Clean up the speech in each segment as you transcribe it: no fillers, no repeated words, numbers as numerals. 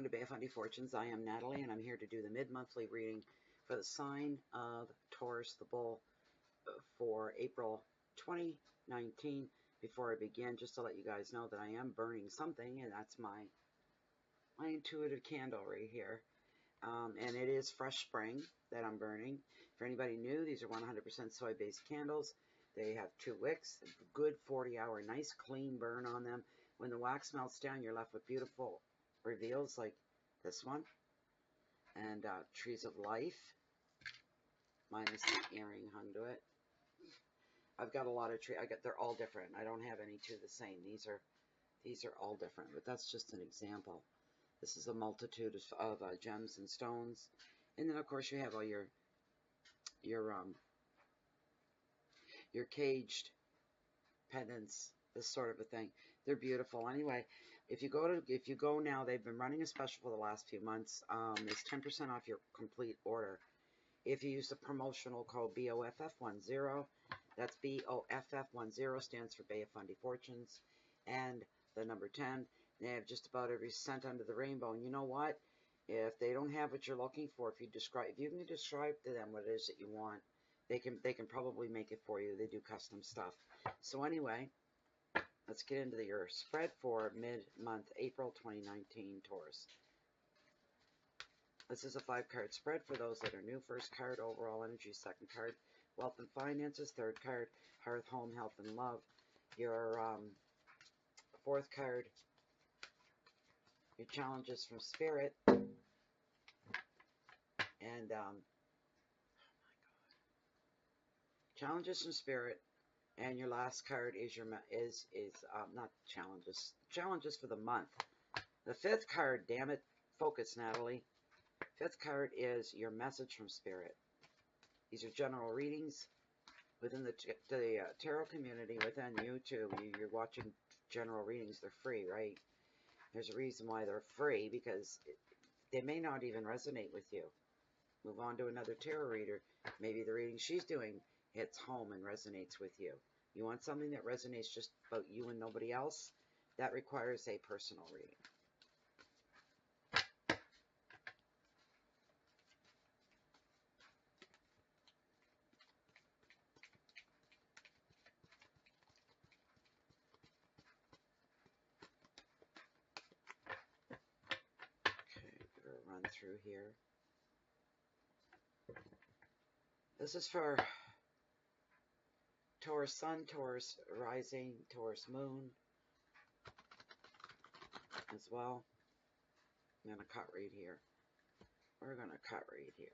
to Bay of Fundy Fortunes. I am Natalie, and I'm here to do the mid-monthly reading for the sign of Taurus, the bull, for April 2019. Before I begin, just to let you guys know that I am burning something, and that's my intuitive candle right here. And it is fresh spring that I'm burning. For anybody new, these are 100% soy-based candles. They have 2 wicks, a good 40-hour, nice clean burn on them. When the wax melts down, you're left with beautiful reveals like this one. And Trees of Life, minus the earring hung to it. I've got a lot of trees. They're all different. I don't have any two the same. These are all different, but that's just an example. This is a multitude of gems and stones. And then, of course, you have all your caged pendants, this sort of a thing. They're beautiful. Anyway, if you go now, they've been running a special for the last few months. It's 10% off your complete order. If you use the promotional code BOFF10, that's BOFF10, stands for Bay of Fundy Fortunes, and the number 10. They have just about every cent under the rainbow. And you know what? If they don't have what you're looking for, if you can describe to them what it is that you want, they can probably make it for you. They do custom stuff. So anyway, let's get into your spread for mid-month April 2019 Taurus. This is a 5-card spread for those that are new. First card, overall energy. Second card, wealth and finances. Third card, hearth, home, health, and love. Your fourth card, your challenges from spirit. And oh my God, challenges from spirit. And your last card is not challenges. Challenges for the month. The 5th card, damn it, focus, Natalie. 5th card is your message from spirit. These are general readings within the tarot community, within YouTube. You're watching general readings. They're free, right? There's a reason why they're free, because they may not even resonate with you. Move on to another tarot reader. Maybe the reading she's doing hits home and resonates with you. You want something that resonates just about you and nobody else? That requires a personal reading. Okay, better run through here. This is for Taurus Sun, Taurus Rising, Taurus Moon as well. I'm going to cut right here. We're going to cut right here.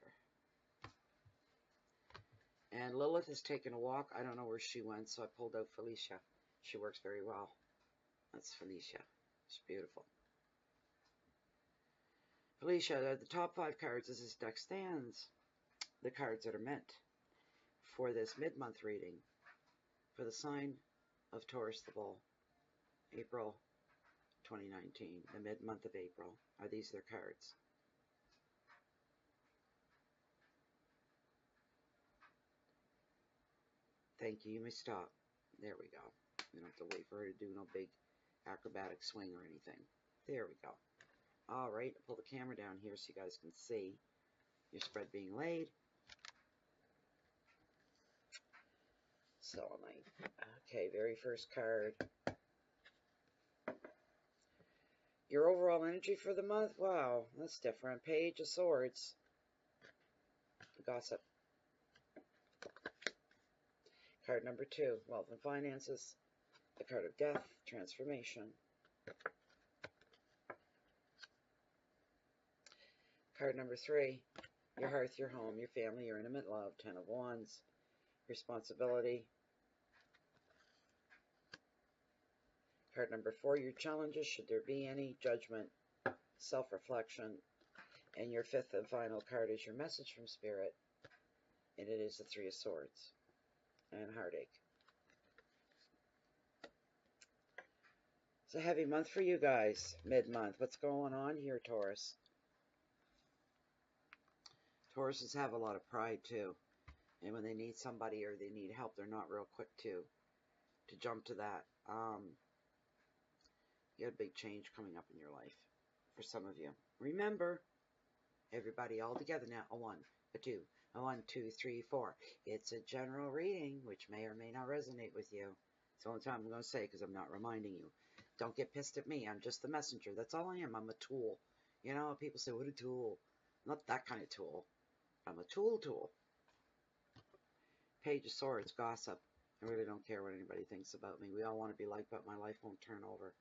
And Lilith has taken a walk. I don't know where she went, so I pulled out Felicia. She works very well. That's Felicia. She's beautiful. Felicia, the top 5 cards, as this deck stands, the cards that are meant for this mid-month reading for the sign of Taurus the bull, April 2019, the mid-month of April, are these their cards. Thank you. You may stop. There we go. You don't have to wait for her to do no big acrobatic swing or anything. There we go. All right. I'll pull the camera down here so you guys can see your spread being laid. Selenite. Okay, very first card. Your overall energy for the month? Wow, that's different. Page of Swords. Gossip. Card number 2, wealth and finances. The card of death, transformation. Card number 3, your hearth, your home, your family, your intimate love, 10 of Wands. Responsibility. Card number 4, your challenges, should there be any, judgment, self-reflection. And your 5th and final card is your message from spirit, and it is the 3 of Swords and heartache. It's a heavy month for you guys, mid-month. What's going on here, Taurus? Tauruses have a lot of pride too, and when they need somebody or they need help, they're not real quick to jump to that. You got a big change coming up in your life for some of you. Remember, everybody all together now. A 1, a 2, a 1, 2, 3, 4. It's a general reading, which may or may not resonate with you. It's the only time I'm going to say because I'm not reminding you. Don't get pissed at me. I'm just the messenger. That's all I am. I'm a tool. You know, people say, what a tool. I'm not that kind of tool. I'm a tool. Page of Swords, gossip. I really don't care what anybody thinks about me. We all want to be liked, but my life won't turn over.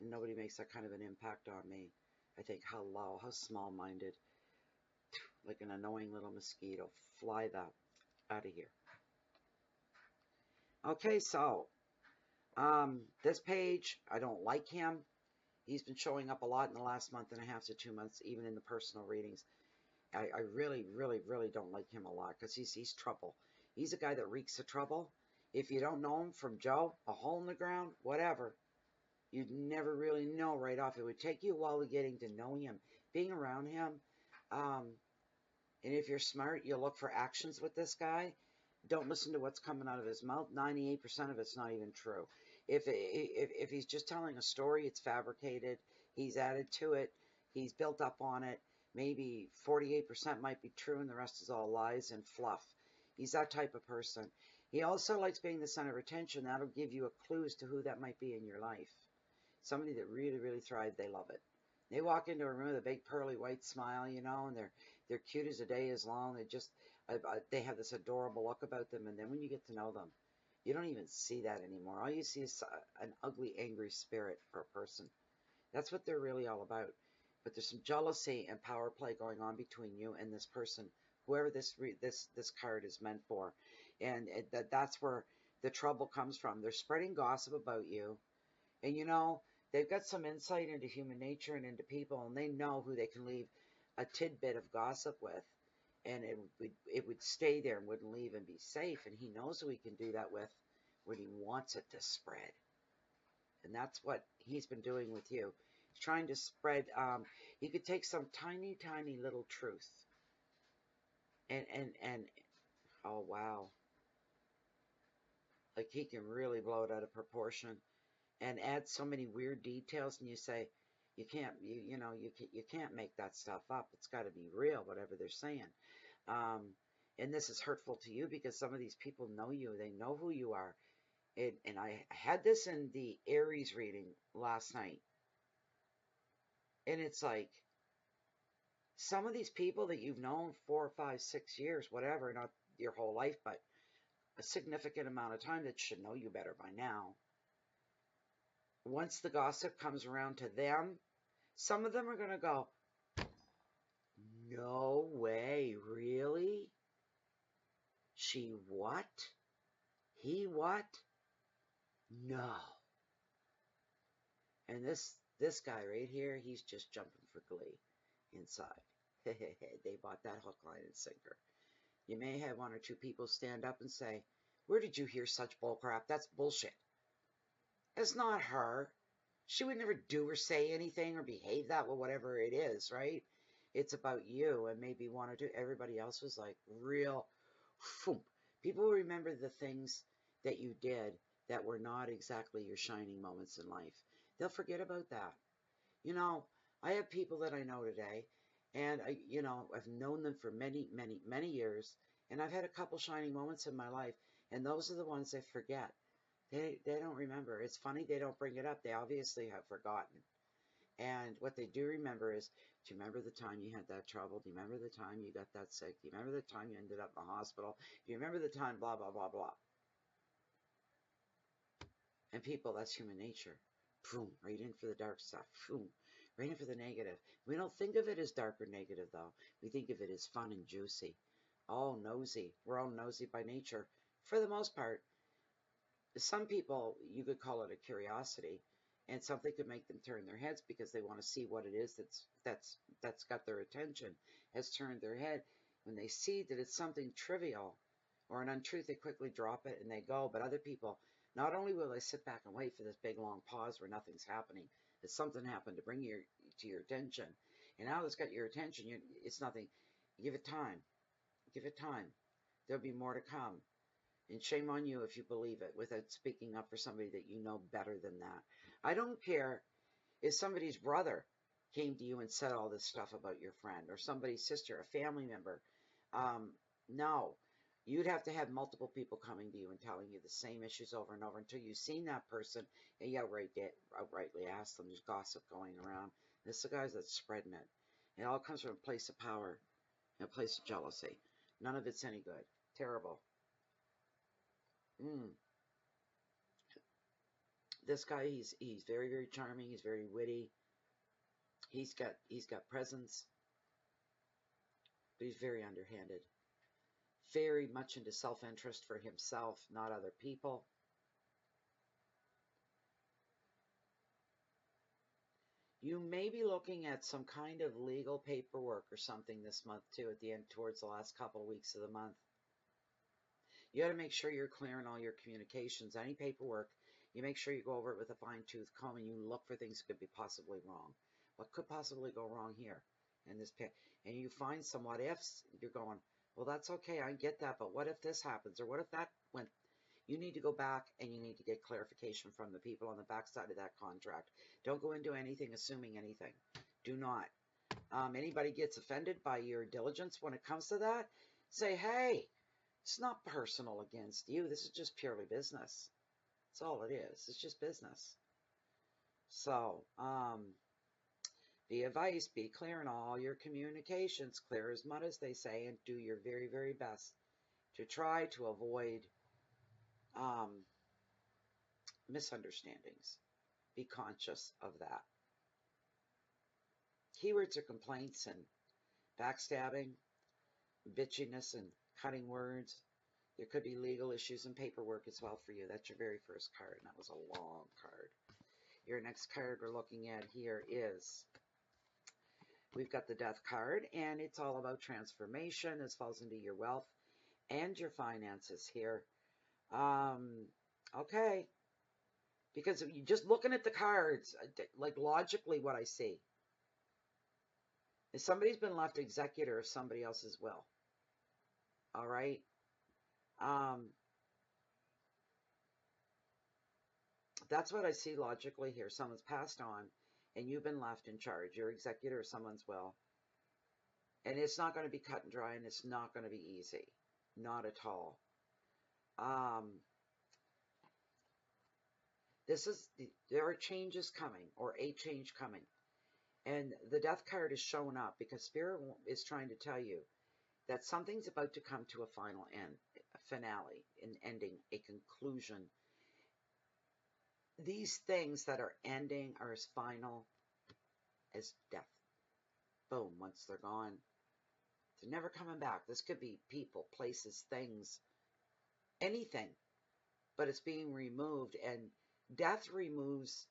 And nobody makes that kind of an impact on me. I think how low, how small-minded. Like an annoying little mosquito. Fly that out of here. Okay, so this page, I don't like him. He's been showing up a lot in the last month and a half to 2 months, even in the personal readings. I really, really, really don't like him a lot because he's trouble. He's a guy that reeks of trouble. If you don't know him from Joe, a hole in the ground, whatever, you'd never really know right off. It would take you a while to getting to know him, being around him. And if you're smart, you'll look for actions with this guy. Don't listen to what's coming out of his mouth. 98% of it's not even true. If he's just telling a story, it's fabricated. He's added to it. He's built up on it. Maybe 48% might be true and the rest is all lies and fluff. He's that type of person. He also likes being the center of attention. That'll give you a clue as to who that might be in your life. Somebody that really, really thrived, they love it. They walk into a room with a big pearly white smile, you know, and they're cute as a day is long. They have this adorable look about them, and then when you get to know them, you don't even see that anymore. All you see is an ugly, angry spirit for a person. That's what they're really all about. But there's some jealousy and power play going on between you and this person, whoever this card is meant for, and that's where the trouble comes from. They're spreading gossip about you, and you know they've got some insight into human nature and into people, and they know who they can leave a tidbit of gossip with, and it would stay there and wouldn't leave and be safe. And he knows who he can do that with when he wants it to spread. And that's what he's been doing with you. He's trying to spread, he could take some tiny, tiny little truth. And oh, wow. Like he can really blow it out of proportion and add so many weird details. And you say, you can't make that stuff up. It's got to be real, whatever they're saying. And this is hurtful to you because some of these people know you. They know who you are. And I had this in the Aries reading last night. And it's like, some of these people that you've known 4, 5, 6 years, whatever, not your whole life, but a significant amount of time, that should know you better by now. Once the gossip comes around to them, some of them are going to go, no way, really? She what? He what? No. And this guy right here, he's just jumping for glee inside. They bought that hook, line, and sinker. You may have 1 or 2 people stand up and say, where did you hear such bullcrap? That's bullshit. It's not her. She would never do or say anything or behave that way, whatever it is, right? It's about you and maybe 1 or 2. Everybody else was like real. Phoom. People remember the things that you did that were not exactly your shining moments in life. They'll forget about that. You know, I have people that I know today, and I've known them for many, many, many years, and I've had a couple shining moments in my life, and those are the ones they forget. They don't remember. It's funny they don't bring it up. They obviously have forgotten. And what they do remember is, do you remember the time you had that trouble? Do you remember the time you got that sick? Do you remember the time you ended up in the hospital? Do you remember the time blah, blah, blah, blah? And people, that's human nature. Boom, right in for the dark stuff. Boom, right in for the negative. We don't think of it as dark or negative, though. We think of it as fun and juicy. All nosy. We're all nosy by nature, for the most part. Some people, you could call it a curiosity, and something could make them turn their heads because they want to see what it is that's got their attention, has turned their head. When they see that it's something trivial or an untruth, they quickly drop it and they go. But other people, not only will they sit back and wait for this big long pause where nothing's happening, that something happened to bring you to your attention, and now it's got your attention, it's nothing. Give it time. Give it time. There'll be more to come. And shame on you if you believe it without speaking up for somebody that you know better than that. I don't care if somebody's brother came to you and said all this stuff about your friend or somebody's sister, a family member. No, you'd have to have multiple people coming to you and telling you the same issues over and over until you've seen that person and you outrightly ask them. There's gossip going around. This is the guys that's spreading it. It all comes from a place of power and a place of jealousy. None of it's any good. Terrible. This guy, he's very, very charming. He's very witty. He's got presence, but he's very underhanded. Very much into self-interest for himself, not other people. You may be looking at some kind of legal paperwork or something this month too, at the end, towards the last couple of weeks of the month. You got to make sure you're clearing all your communications, any paperwork. You make sure you go over it with a fine-tooth comb and you look for things that could be possibly wrong. What could possibly go wrong here in this pit? And you find some what ifs. You're going, well, that's okay. I get that. But what if this happens? Or what if that went? You need to go back and you need to get clarification from the people on the backside of that contract. Don't go into anything assuming anything. Do not. Anybody gets offended by your diligence when it comes to that, say, hey, it's not personal against you. This is just purely business. That's all it is. It's just business. So, the advice, be clear in all your communications, clear as mud, as they say, and do your very, very best to try to avoid misunderstandings. Be conscious of that. Keywords are complaints and backstabbing, bitchiness and cutting words. There could be legal issues and paperwork as well for you. That's your very first card, and that was a long card. Your next card we're looking at here is, we've got the Death card, and it's all about transformation. This falls into your wealth and your finances here. Okay. Because if you're just looking at the cards, like logically what I see is somebody's been left executor of somebody else's will. All right. That's what I see logically here. Someone's passed on and you've been left in charge. You're executor of someone's will. And it's not going to be cut and dry, and it's not going to be easy. Not at all. There are changes coming, or a change coming. And the Death card is showing up because Spirit is trying to tell you that something's about to come to a final end, a finale, an ending, a conclusion. These things that are ending are as final as death. Boom, once they're gone, they're never coming back. This could be people, places, things, anything, but it's being removed, and death removes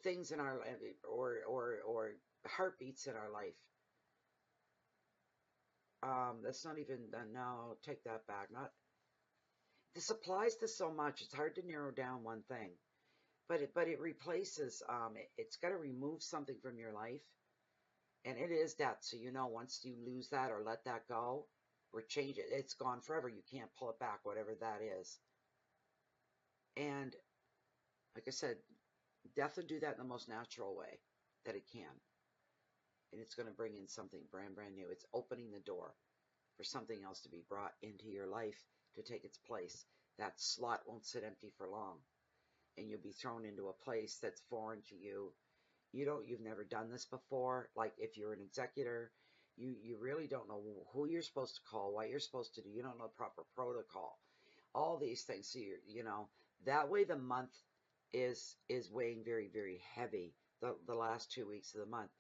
things in our life, or heartbeats in our life. That's not even, no, take that back. This applies to so much. It's hard to narrow down one thing, but it replaces. It's got to remove something from your life, and it is death. So once you lose that or let that go or change it, it's gone forever. You can't pull it back, whatever that is. And like I said, death will do that in the most natural way that it can, and it's going to bring in something brand new. It's opening the door for something else to be brought into your life to take its place. That slot won't sit empty for long, and you'll be thrown into a place that's foreign to you. You've never done this before. Like if you're an executor, you really don't know who you're supposed to call, what you're supposed to do. You don't know proper protocol, all these things. So that way the month is weighing very, very heavy. The last 2 weeks of the month,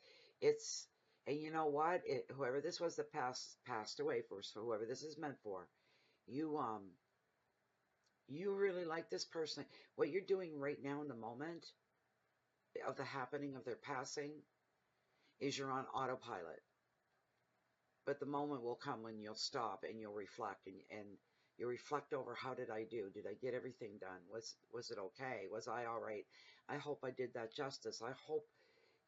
and you know what? Whoever this was that passed away first, for whoever this is meant for, you really like this person. What you're doing right now in the moment of the happening of their passing is you're on autopilot. But the moment will come when you'll stop and you'll reflect, and you reflect over, how did I do? Did I get everything done? Was it okay? Was I all right? I hope I did that justice. I hope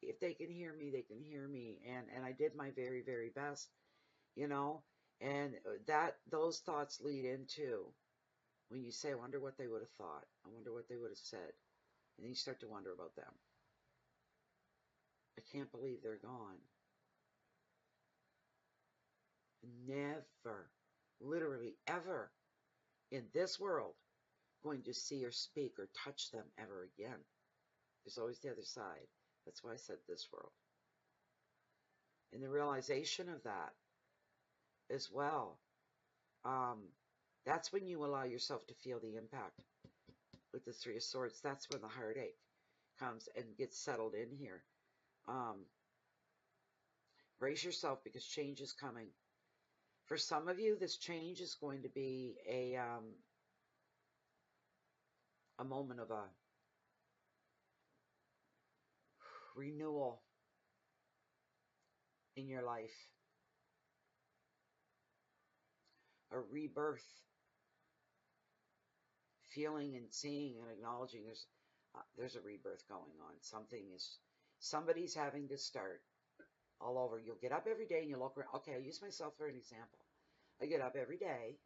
if they can hear me, they can hear me. And I did my very, very best, and those thoughts lead into when you say, I wonder what they would have thought. I wonder what they would have said. And then you start to wonder about them. I can't believe they're gone. Never, literally ever in this world going to see or speak or touch them ever again. There's always the other side. That's why I said this world. And the realization of that as well, that's when you allow yourself to feel the impact with the Three of Swords. That's when the heartache comes and gets settled in here. Brace yourself because change is coming. For some of you, this change is going to be a moment of a renewal in your life, a rebirth, feeling and seeing and acknowledging there's a rebirth going on. Somebody's having to start all over. You'll get up every day and you look around. Okay, I'll use myself for an example. I get up every day,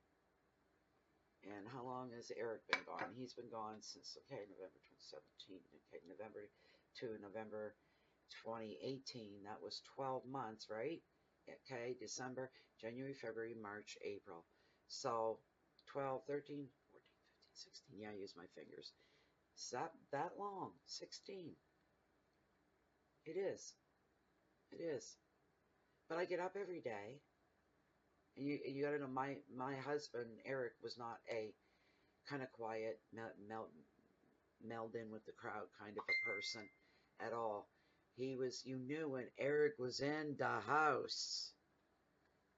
and how long has Eric been gone? He's been gone since, okay, November 2017, okay, November to November 2018. That was 12 months, right? Okay, December, January, February, March, April. So 12, 13, 14, 15, 16. Yeah, I use my fingers. Is that long? 16. It is. It is. But I get up every day. And you got to know, my husband, Eric, was not a kind of quiet, meld in with the crowd kind of a person at all. He was, you knew when Eric was in the house.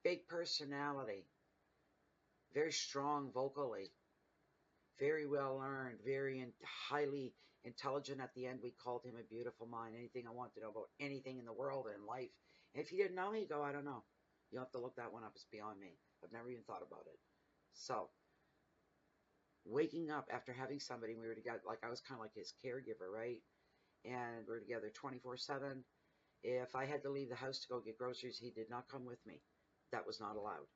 Big personality. Very strong vocally. Very well learned. Very highly intelligent. At the end, we called him a beautiful mind. Anything I want to know about anything in the world and life. And if you didn't know me, go, I don't know. You'll have to look that one up. It's beyond me. I've never even thought about it. So, waking up after having somebody, we were together, like I was kind of like his caregiver, right? And we were together 24/7. If I had to leave the house to go get groceries, he did not come with me. That was not allowed.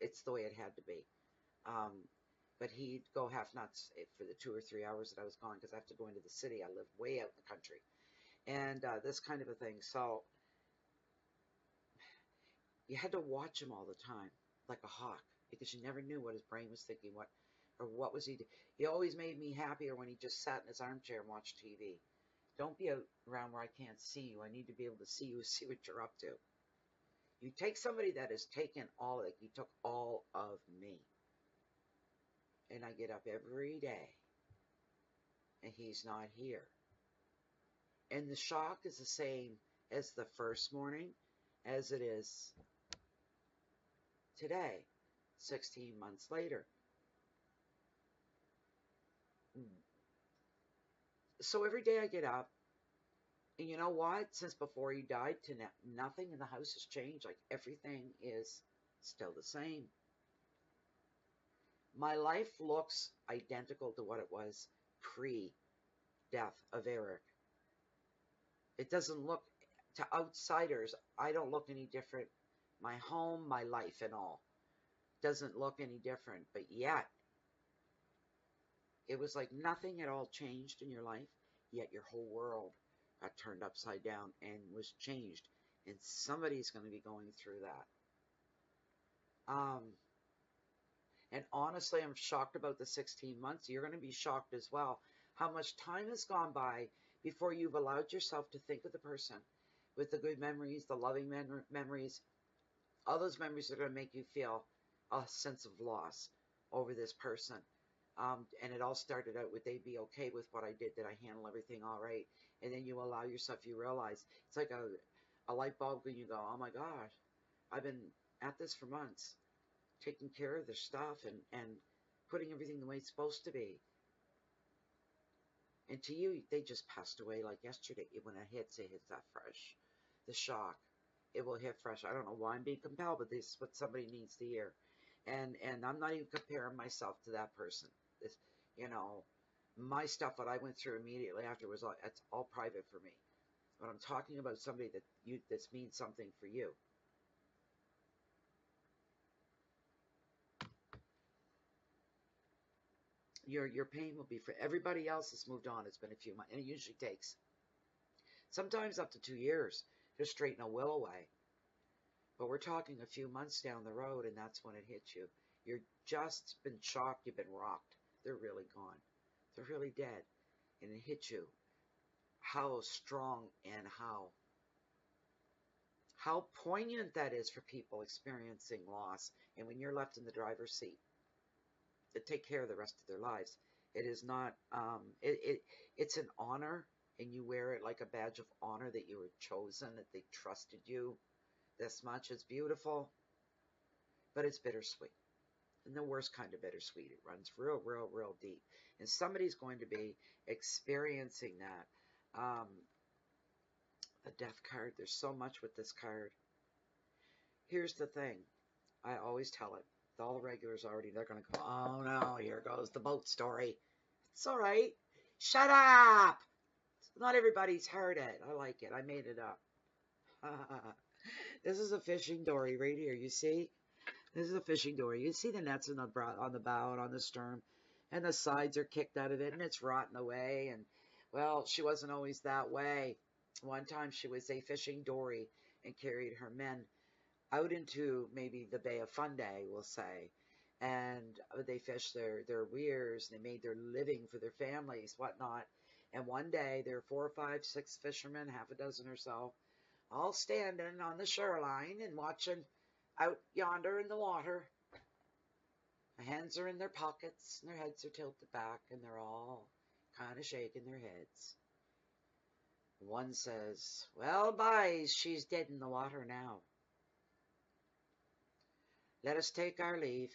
It's the way it had to be. But he'd go half nuts for the 2 or 3 hours that I was gone because I have to go into the city. I live way out in the country. And this kind of a thing. So you had to watch him all the time, like a hawk, because you never knew what his brain was thinking, what was he doing. He always made me happier when he just sat in his armchair and watched TV. Don't be around where I can't see you. I need to be able to see you, see what you're up to. You take somebody that has taken all, like he took all of me. And I get up every day, and he's not here. And the shock is the same as the first morning as it is today, 16 months later. So every day I get up, and you know what? Since before he died to now, nothing in the house has changed. Like everything is still the same. My life looks identical to what it was pre-death of Eric. It doesn't look, to outsiders, I don't look any different. My home, my life and all doesn't look any different. But yet, it was like nothing at all changed in your life, yet your whole world got turned upside down and was changed. And somebody's going to be going through that. And honestly, I'm shocked about the 16 months. You're going to be shocked as well. How much time has gone by before you've allowed yourself to think of the person with the good memories, the loving memories. All those memories are going to make you feel a sense of loss over this person. And it all started out with, they'd be okay with what I did. Did I handle everything all right? And then you allow yourself, you realize, it's like a light bulb when you go, oh my gosh, I've been at this for months, taking care of their stuff and putting everything the way it's supposed to be. And to you, they just passed away like yesterday. When it hits that fresh. The shock. It will hit fresh. I don't know why I'm being compelled, but this is what somebody needs to hear. And I'm not even comparing myself to that person. This, you know, my stuff, what I went through immediately after was it's all private for me. But I'm talking about somebody that means something for you. Your pain will be for everybody else has moved on. It's been a few months, and it usually takes Sometimes up to 2 years to straighten a will away. But we're talking a few months down the road, and that's when it hits you. You're just been shocked, you've been rocked. They're really gone. They're really dead. And it hits you. How strong and how poignant that is for people experiencing loss. And when you're left in the driver's seat to take care of the rest of their lives, it is not, it's an honor, and you wear it like a badge of honor that you were chosen, that they trusted you this much. It's beautiful, but it's bittersweet. And the worst kind of bittersweet. It runs real, real, real deep. And somebody's going to be experiencing that. The death card, there's so much with this card. Here's the thing. I always tell it. All the regulars already, they're going to go, oh no, here goes the boat story. It's all right. Shut up. Not everybody's heard it. I like it. I made it up. This is a fishing dory right here. You see? This is a fishing dory. You see the nets on the bow and on the stern, and the sides are kicked out of it, and it's rotting away. And well, she wasn't always that way. One time she was a fishing dory and carried her men out into maybe the Bay of Fundy, we'll say, and they fished their weirs. They made their living for their families, whatnot. And one day there were 4 or 5, 6 fishermen, half a dozen or so, all standing on the shoreline and watching out yonder in the water. Their hands are in their pockets, and their heads are tilted back, and they're all kind of shaking their heads. One says, well, boys, she's dead in the water now. Let us take our leave.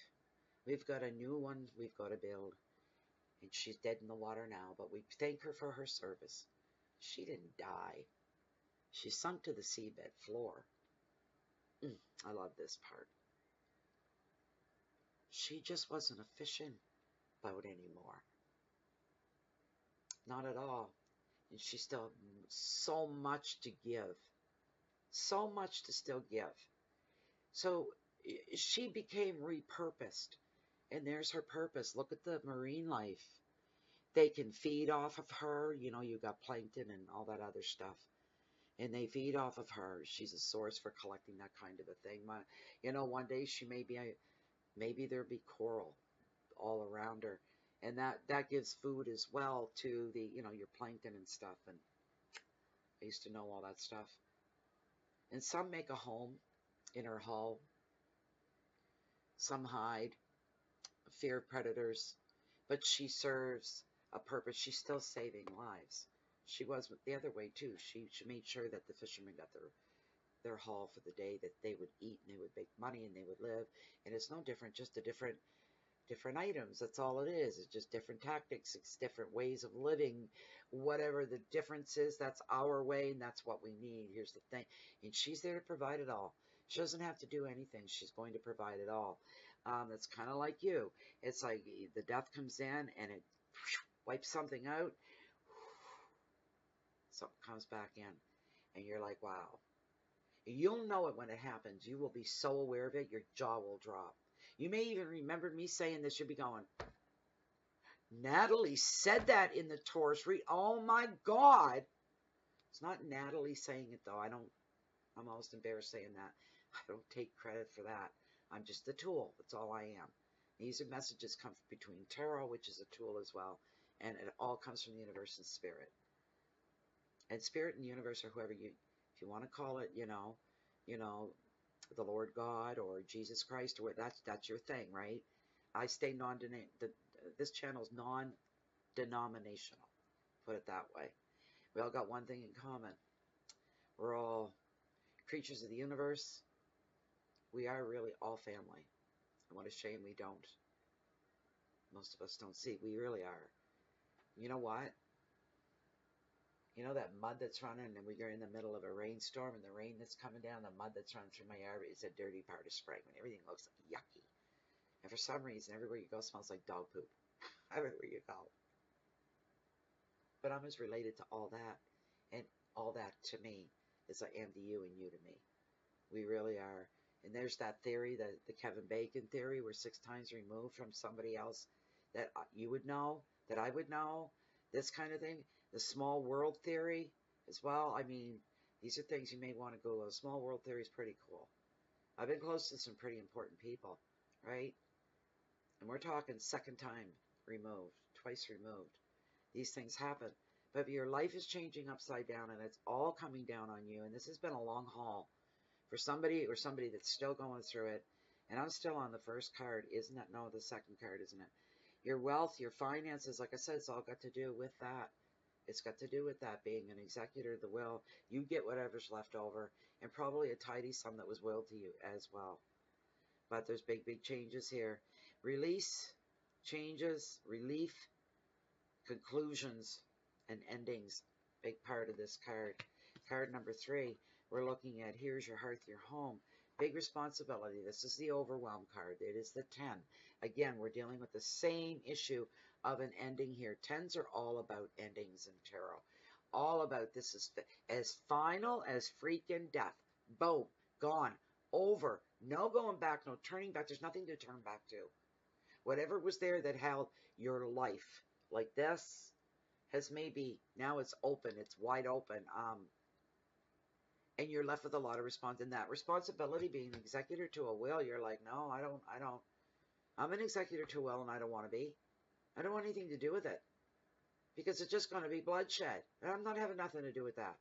We've got a new one we've got to build. And she's dead in the water now, but we thank her for her service. She didn't die. She sunk to the seabed floor. I love this part. She just wasn't a fishing boat anymore. Not at all. And she still had so much to give. So much to still give. So she became repurposed. And there's her purpose. Look at the marine life. They can feed off of her. You know, you got plankton and all that other stuff. And they feed off of her. She's a source for collecting that kind of a thing. You know, one day she may be, maybe there'll be coral all around her. And that gives food as well to the, you know, your plankton and stuff. And I used to know all that stuff. And some make a home in her hull. Some hide, fear of predators. But she serves a purpose. She's still saving lives. She was the other way too. She made sure that the fishermen got their haul for the day, that they would eat and they would make money and they would live. And it's no different, just a different items. That's all it is. It's just different tactics. It's different ways of living. Whatever the difference is, that's our way, and that's what we need. Here's the thing. And she's there to provide it all. She doesn't have to do anything. She's going to provide it all. It's kind of like you. It's like the death comes in and it wipes something out. Something comes back in. And you're like, wow. You'll know it when it happens. You will be so aware of it, your jaw will drop. You may even remember me saying this. You'll be going, Natalie said that in the Taurus read. Oh my God. It's not Natalie saying it though. I'm almost embarrassed saying that. I don't take credit for that. I'm just a tool. That's all I am. These are messages come between tarot, which is a tool as well. And it all comes from the universe and spirit. And spirit and universe, or whoever if you want to call it, you know, the Lord God or Jesus Christ, or that's your thing, right? I stay this channel is non-denominational. Put it that way. We all got one thing in common. We're all creatures of the universe. We are really all family. And what a shame we don't. Most of us don't see. We really are. You know what? You know that mud that's running, and we're in the middle of a rainstorm, and the rain that's coming down, the mud that's running through my yard is a dirty part of spring, when everything looks yucky. And for some reason, everywhere you go smells like dog poop. Everywhere you go. But I'm as related to all that, and all that to me is I am to you and you to me. We really are. And there's that theory, the Kevin Bacon theory, we're 6 times removed from somebody else that you would know, that I would know, this kind of thing. The small world theory, as well. I mean, these are things you may want to Google. Small world theory is pretty cool. I've been close to some pretty important people, right? And we're talking second time removed, twice removed. These things happen. But if your life is changing upside down and it's all coming down on you, and this has been a long haul for somebody or somebody that's still going through it, and I'm still on the first card, isn't it? No, the second card, isn't it? Your wealth, your finances, like I said, it's all got to do with that. It's got to do with that, being an executor of the will. You get whatever's left over, and probably a tidy sum that was willed to you as well. But there's big, big changes here. Release, changes, relief, conclusions, and endings. Big part of this card. Card number 3, we're looking at here's your hearth, your home. Big responsibility. This is the overwhelm card. It is the 10. Again, we're dealing with the same issue of an ending here. 10s are all about endings in tarot. All about this is as final as freaking death. Boom. Gone. Over. No going back. No turning back. There's nothing to turn back to. Whatever was there that held your life like this has maybe, now it's open. It's wide open. And you're left with a lot of and that responsibility, being an executor to a will, you're like, no, I don't, I'm an executor to a will and I don't want to be. I don't want anything to do with it because it's just going to be bloodshed. And I'm not having nothing to do with that.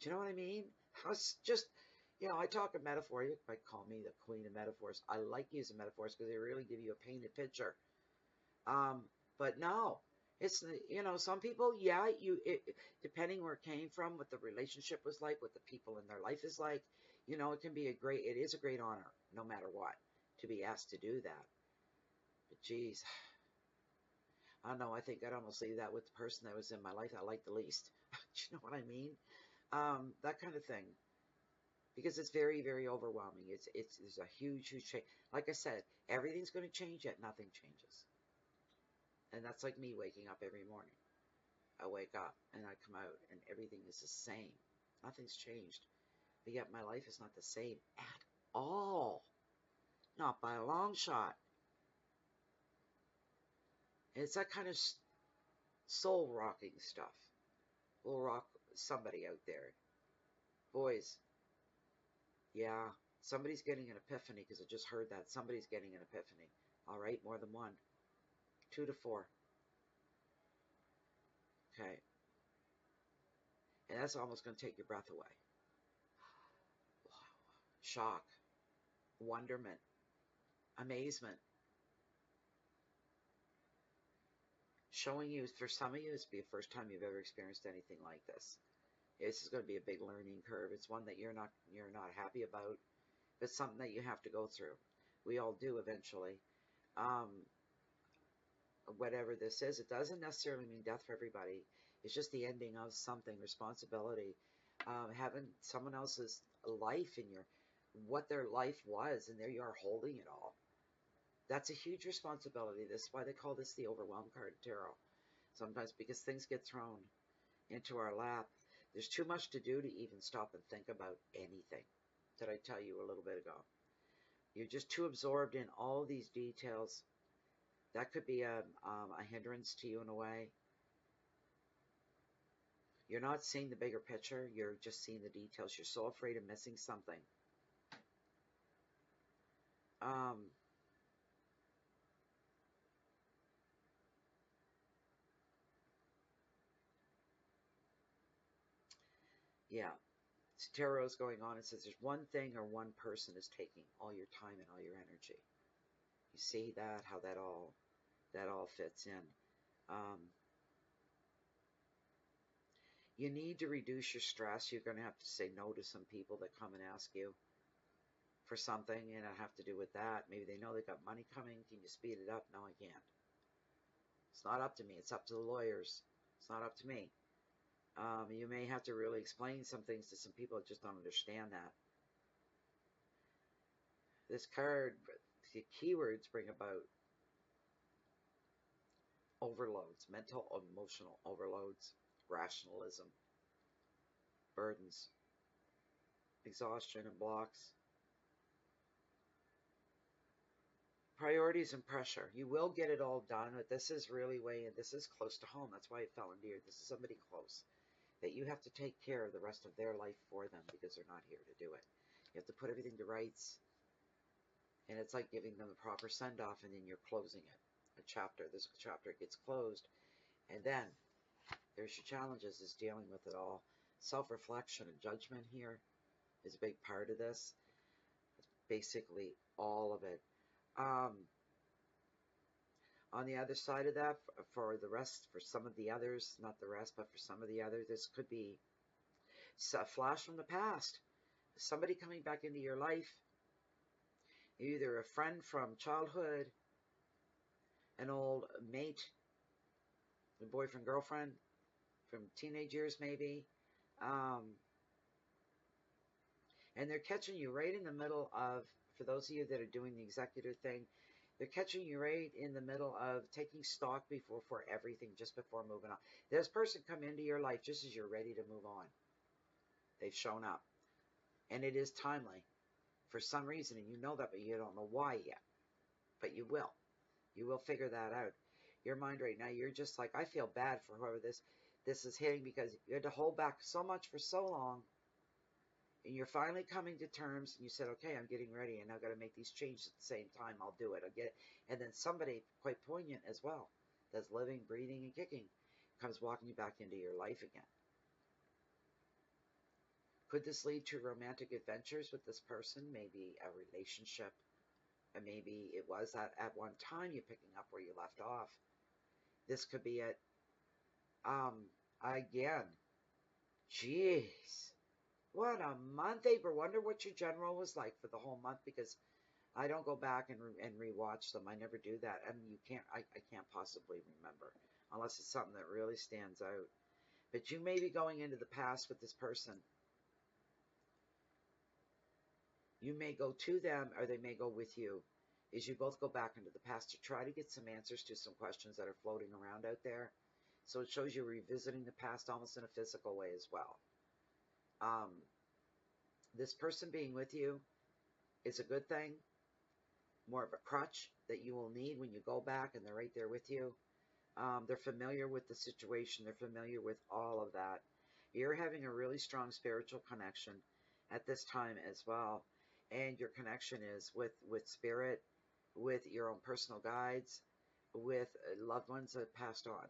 Do you know what I mean? I was just, I talk a metaphor. You might call me the queen of metaphors. I like using metaphors because they really give you a painted picture. But no, it's, some people, depending where it came from, what the relationship was like, what the people in their life is like, it is a great honor, no matter what, to be asked to do that. But geez, I don't know, I think I'd almost leave that with the person that was in my life I liked the least. Do you know what I mean? That kind of thing. Because it's very, very overwhelming. It's a huge, huge change. Like I said, everything's going to change, yet nothing changes. And that's like me waking up every morning. I wake up and I come out and everything is the same. Nothing's changed. But yet my life is not the same at all. Not by a long shot. And it's that kind of soul-rocking stuff. Will rock somebody out there. Boys, yeah, somebody's getting an epiphany because I just heard that. Somebody's getting an epiphany. All right, more than one. 2 to 4. Okay. And that's almost going to take your breath away. Shock, wonderment, amazement. Showing you, for some of you, this will be the first time you've ever experienced anything like this. This is going to be a big learning curve. It's one that you're not happy about, but something that you have to go through. We all do eventually. Whatever this is, it doesn't necessarily mean death for everybody. It's just the ending of something, responsibility, having someone else's life in what their life was, and there you are holding it all. That's a huge responsibility. That's why they call this the overwhelm card tarot. Sometimes because things get thrown into our lap. There's too much to do to even stop and think about anything. Did I tell you a little bit ago? You're just too absorbed in all these details. That could be a hindrance to you in a way. You're not seeing the bigger picture. You're just seeing the details. You're so afraid of missing something. Yeah. Tarot is going on. It says there's one thing or one person is taking all your time and all your energy. You see that? How that all fits in. You need to reduce your stress. You're going to have to say no to some people that come and ask you for something, and it have to do with that. Maybe they know they got money coming. Can you speed it up? No, I can't. It's not up to me. It's up to the lawyers. It's not up to me. You may have to really explain some things to some people that just don't understand that. This card, the keywords bring about overloads, mental, emotional overloads, rationalism, burdens, exhaustion and blocks, priorities and pressure. You will get it all done, but this is really this is close to home. That's why it fell into here. This is somebody close. that you have to take care of the rest of their life for them because they're not here to do it. You have to put everything to rights, and it's like giving them the proper send-off, and then you're closing it. This chapter gets closed, and then there's your challenges, is dealing with it all. Self-reflection and judgment here is a big part of this. It's basically all of it. On the other side of that, for the rest, for some of the others, not the rest, but for some of the others, this could be a flash from the past. Somebody coming back into your life, either a friend from childhood, an old mate, a boyfriend, girlfriend from teenage years maybe, and they're catching you right in the middle of, for those of you that are doing the executor thing, they're catching you right in the middle of taking stock for everything, just before moving on. This person come into your life just as you're ready to move on. They've shown up. And it is timely for some reason, and you know that, but you don't know why yet. But you will. You will figure that out. Your mind right now, you're just like, I feel bad for whoever this is hitting, because you had to hold back so much for so long. And you're finally coming to terms, and you said, okay, I'm getting ready, and I've got to make these changes at the same time. I'll do it. I'll get it. And then somebody, quite poignant as well, that's living, breathing, and kicking, comes walking you back into your life again. Could this lead to romantic adventures with this person? Maybe a relationship. And maybe it was that at one time you're picking up where you left off. This could be it. Again, jeez. What a month, April. Wonder what your general was like for the whole month, because I don't go back and rewatch them. I never do that, and you can't. I can't possibly remember unless it's something that really stands out. But you may be going into the past with this person. You may go to them, or they may go with you. Is you both go back into the past to try to get some answers to some questions that are floating around out there. So it shows you revisiting the past almost in a physical way as well. This person being with you is a good thing. More of a crutch that you will need when you go back and they're right there with you. They're familiar with the situation. They're familiar with all of that. You're having a really strong spiritual connection at this time as well. And your connection is with spirit, with your own personal guides, with loved ones that passed on.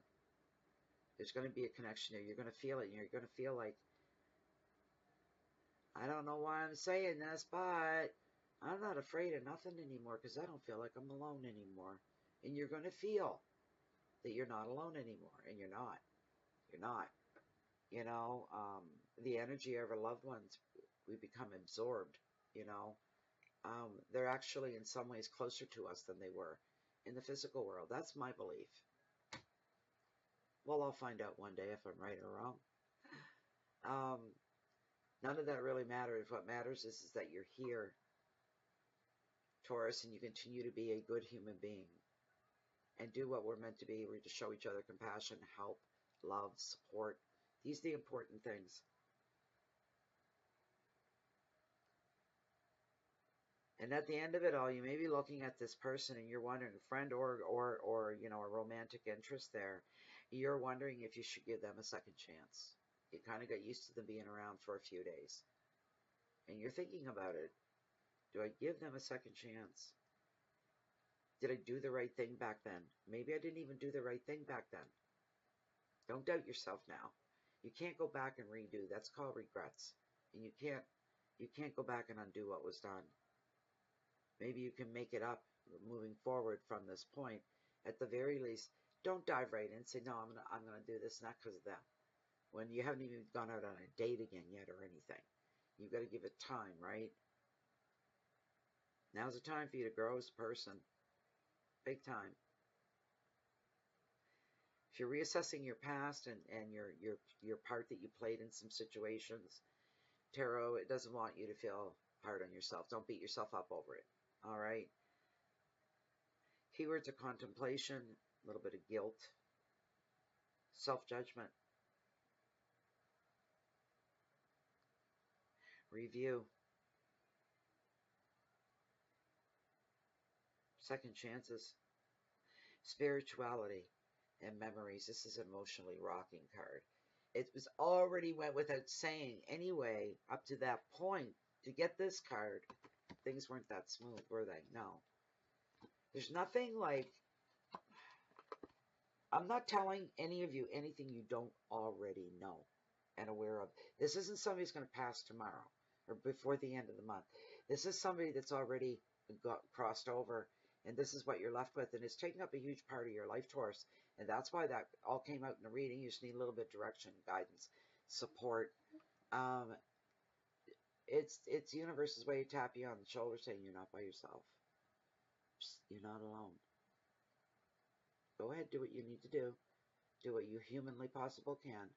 There's going to be a connection there. You're going to feel it. And you're going to feel like, I don't know why I'm saying this, but I'm not afraid of nothing anymore, because I don't feel like I'm alone anymore. And you're going to feel that you're not alone anymore. And you're not. You're not. You know, the energy of our loved ones, we become absorbed, you know. They're actually in some ways closer to us than they were in the physical world. That's my belief. Well, I'll find out one day if I'm right or wrong. None of that really matters. What matters is that you're here, Taurus, and you continue to be a good human being and do what we're meant to be. We're to show each other compassion, help, love, support. These are the important things. And at the end of it all, you may be looking at this person and you're wondering, a friend or you know, a romantic interest there, you're wondering if you should give them a second chance. You kind of got used to them being around for a few days. And you're thinking about it. Do I give them a second chance? Did I do the right thing back then? Maybe I didn't even do the right thing back then. Don't doubt yourself now. You can't go back and redo. That's called regrets. And you can't go back and undo what was done. Maybe you can make it up moving forward from this point. At the very least, don't dive right in and say, no, I'm gonna do this, not because of them. When you haven't even gone out on a date again yet or anything. You've got to give it time, right? Now's the time for you to grow as a person. Big time. If you're reassessing your past and your part that you played in some situations, Tarot, it doesn't want you to feel hard on yourself. Don't beat yourself up over it. All right? Keywords of contemplation, a little bit of guilt, self-judgment, review, second chances, spirituality, and memories. This is an emotionally rocking card. It was already went without saying anyway, up to that point, to get this card, things weren't that smooth, were they? No. There's nothing like, I'm not telling any of you anything you don't already know and aware of. This isn't somebody who's going to pass tomorrow or before the end of the month. This is somebody that's already crossed over, and this is what you're left with, and it's taking up a huge part of your life, Taurus. And that's why that all came out in the reading. You just need a little bit of direction, guidance, support. It's the universe's way to tap you on the shoulder saying you're not by yourself. You're not alone. Go ahead, do what you need to do. Do what you humanly possible can.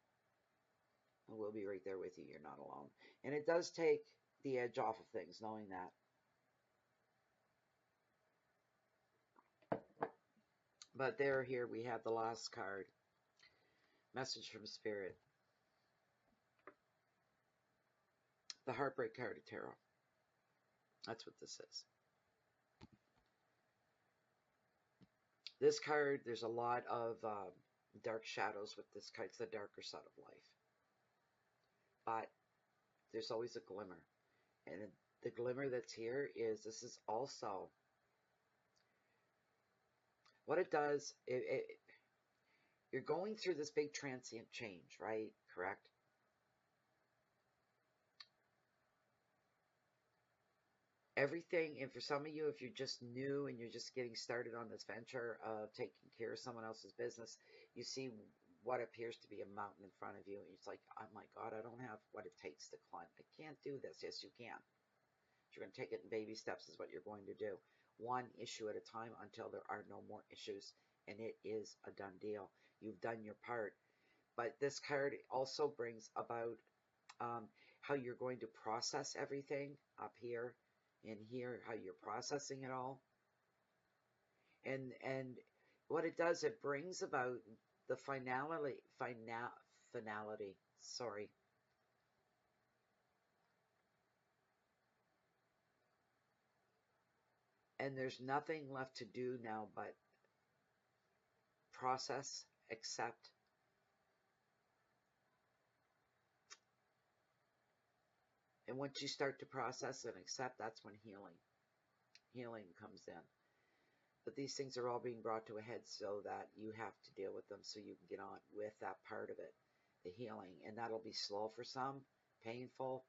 And we'll be right there with you. You're not alone. And it does take the edge off of things, knowing that. But here we have the last card. Message from Spirit. The Heartbreak card of Tarot. That's what this is. This card, there's a lot of dark shadows with this card. It's the darker side of life. But there's always a glimmer. And the glimmer that's here is, this is also, what it does, you're going through this big transient change, right? Correct? Everything, and for some of you, if you're just new and you're just getting started on this venture of taking care of someone else's business, you see what appears to be a mountain in front of you. And it's like, oh my God, I don't have what it takes to climb. I can't do this. Yes, you can. You're going to take it in baby steps is what you're going to do. One issue at a time until there are no more issues. And it is a done deal. You've done your part. But this card also brings about how you're going to process everything up here and here, how you're processing it all. And what it does, it brings about the finality, sorry. And there's nothing left to do now but process, accept. And once you start to process and accept, that's when healing comes in. But these things are all being brought to a head so that you have to deal with them so you can get on with that part of it, the healing. And that'll be slow for some, painful,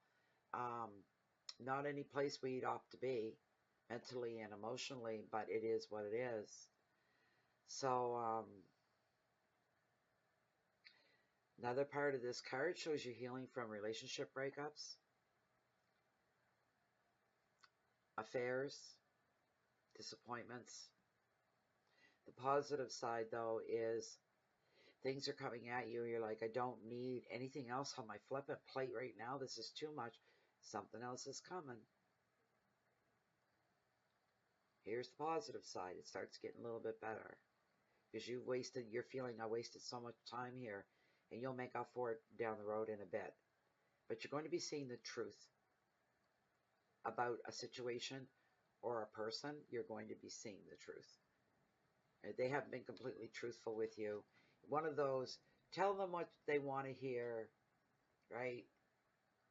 not any place where you'd opt to be mentally and emotionally, but it is what it is. So another part of this card shows you healing from relationship breakups, affairs, disappointments. The positive side, though, is things are coming at you. You're like, I don't need anything else on my flippant plate right now. This is too much. Something else is coming. Here's the positive side. It starts getting a little bit better. Because you're feeling I wasted so much time here. And you'll make up for it down the road in a bit. But you're going to be seeing the truth about a situation or a person. You're going to be seeing the truth. They haven't been completely truthful with you. One of those, tell them what they want to hear, right?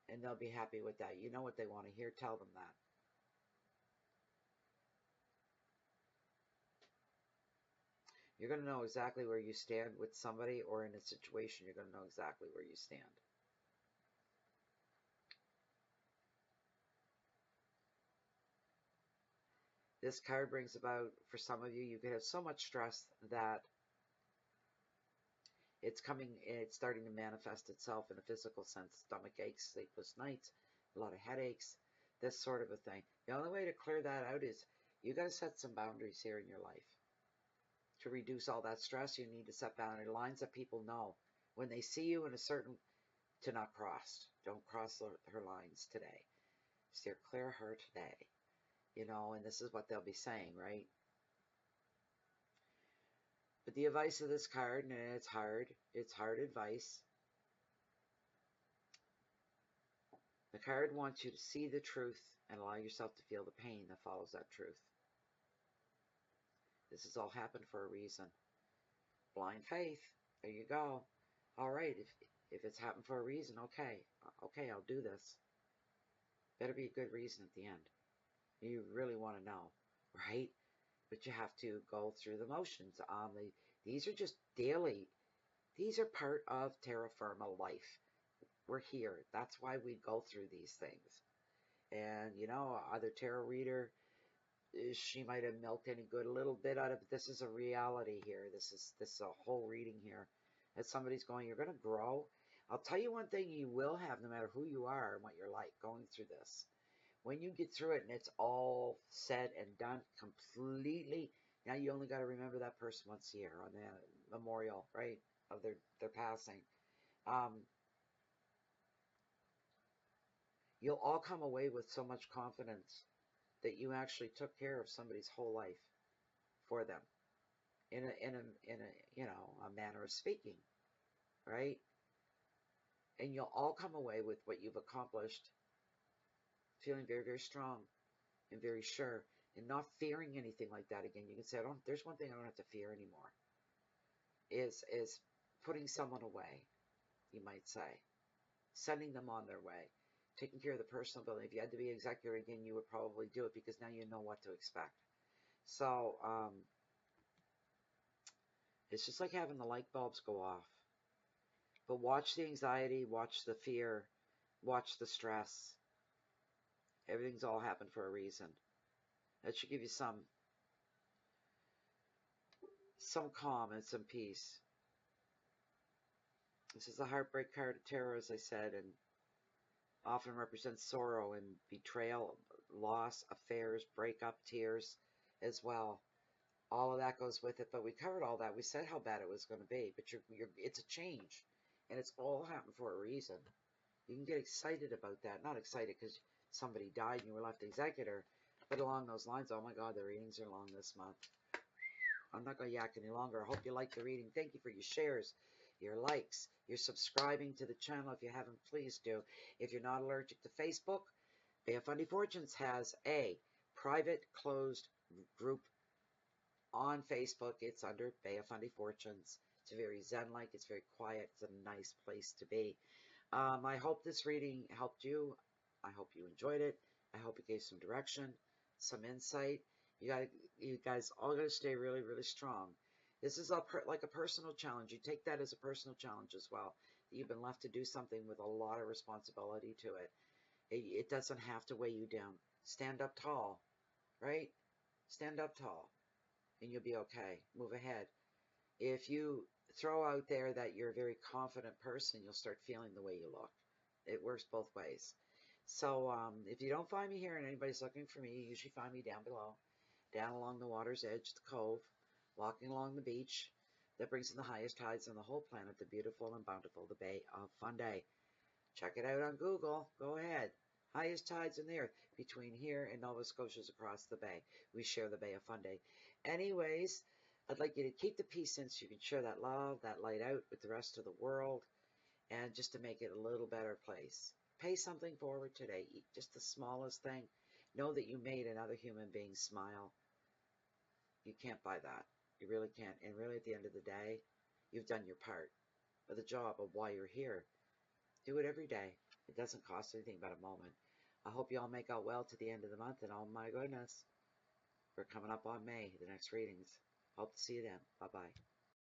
And they'll be happy with that. You know what they want to hear, tell them that. You're going to know exactly where you stand with somebody or in a situation. You're going to know exactly where you stand. This card brings about, for some of you, you could have so much stress that it's starting to manifest itself in a physical sense. Stomach aches, sleepless nights, a lot of headaches, this sort of a thing. The only way to clear that out is you got to set some boundaries here in your life. To reduce all that stress, you need to set boundary lines that people know. When they see you in a certain, to not cross. Don't cross her lines today. Steer clear of her today. You know, and this is what they'll be saying, right? But the advice of this card, and it's hard advice. The card wants you to see the truth and allow yourself to feel the pain that follows that truth. This has all happened for a reason. Blind faith. There you go. All right. If it's happened for a reason, okay, I'll do this. Better be a good reason at the end. You really want to know, right? But you have to go through the motions. These are just daily. These are part of terra firma life. We're here. That's why we go through these things. And other tarot reader, she might have milked any good a little bit out of it. This is a reality here. This is a whole reading here. That somebody's going, you're going to grow. I'll tell you one thing you will have, no matter who you are and what you're like going through this. When you get through it and it's all said and done completely, now you only got to remember that person once a year on the memorial, right, of their passing. You'll all come away with so much confidence that you actually took care of somebody's whole life for them in a manner of speaking, right? And you'll all come away with what you've accomplished feeling very, very strong and very sure and not fearing anything like that again. You can say, there's one thing I don't have to fear anymore, is putting someone away, you might say, sending them on their way, taking care of the personal building. If you had to be executor again, you would probably do it because now you know what to expect. So it's just like having the light bulbs go off. But watch the anxiety, watch the fear, watch the stress. Everything's all happened for a reason. That should give you some calm and some peace. This is the heartbreak card of tarot, as I said, and often represents sorrow and betrayal, loss, affairs, breakup, tears as well. All of that goes with it, but we covered all that. We said how bad it was going to be, but it's a change, and it's all happened for a reason. You can get excited about that. Not excited because somebody died and you were left executor, but along those lines, oh my God, the readings are long this month. I'm not going to yak any longer. I hope you liked the reading. Thank you for your shares, your likes, your subscribing to the channel. If you haven't, please do. If you're not allergic to Facebook, Bay of Fundy Fortunes has a private closed group on Facebook. It's under Bay of Fundy Fortunes. It's very zen-like. It's very quiet. It's a nice place to be. I hope this reading helped you. I hope you enjoyed it. I hope it gave some direction, some insight. You guys all got to stay really, really strong. This is like a personal challenge. You take that as a personal challenge as well. You've been left to do something with a lot of responsibility to it. It doesn't have to weigh you down. Stand up tall, right? Stand up tall, and you'll be okay. Move ahead. If you throw out there that you're a very confident person, you'll start feeling the way you look. It works both ways. So if you don't find me here and anybody's looking for me, you usually find me down below, down along the water's edge, the cove, walking along the beach that brings in the highest tides on the whole planet, the beautiful and bountiful, the Bay of Fundy. Check it out on Google. Go ahead. Highest tides in the earth between here and Nova Scotia's across the bay. We share the Bay of Fundy. Anyways, I'd like you to keep the peace in so you can share that love, that light out with the rest of the world, and just to make it a little better place. Pay something forward today. Just the smallest thing. Know that you made another human being smile. You can't buy that. You really can't. And really, at the end of the day, you've done your part of the job of why you're here. Do it every day. It doesn't cost anything but a moment. I hope you all make out well to the end of the month. And oh my goodness, we're coming up on May, the next readings. Hope to see you then. Bye-bye.